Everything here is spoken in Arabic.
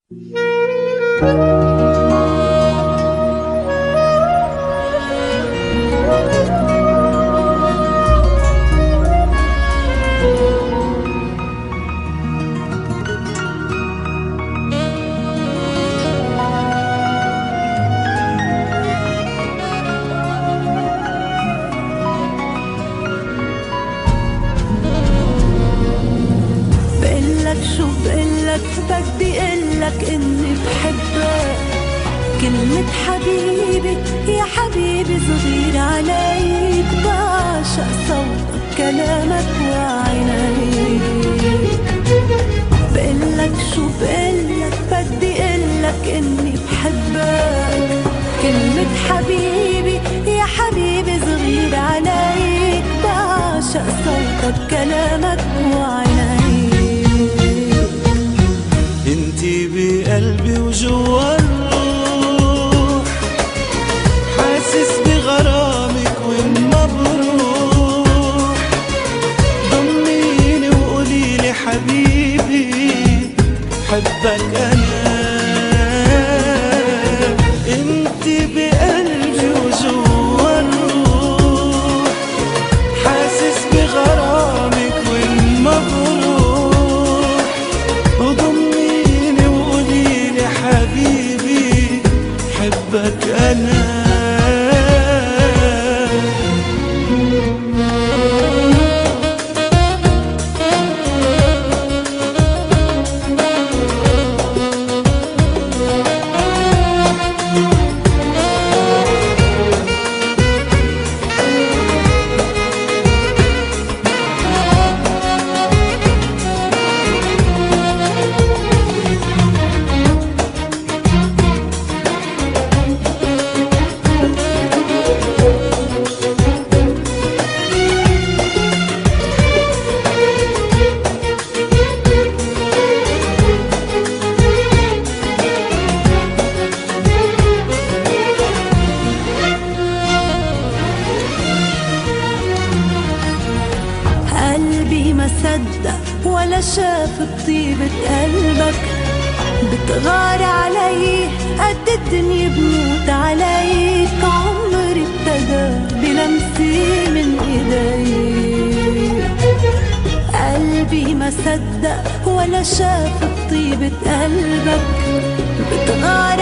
شو بقلك بدي قلك اني بحبك. كلمة حبيبي يا حبيبي صغير عليك، بعشق صوتك كلامك وعينيك. بقلك شو بقلك بدي قلك اني بحبك. كلمة حبيبي يا حبيبي صغير عليك، بعشق صوتك كلامك وعينيك. انتي بقلبي وجوا الروح، حاسس بغرامك وين ما بروح. ضميني وقوليلي حبيبي حبك انا. انتي بقلبي وجوا الروح، حاسس بغرامك وين ما بروح. وضميني وقوليلي حبيبي حبك انا. ما صدق ولا شاف بطيبة قلبك. بتغار علي قد الدنيا بموت عليك. عمري ابتدى بلمسي من ايديك. قلبي ما صدق ولا شاف بطيبة قلبك. بتغار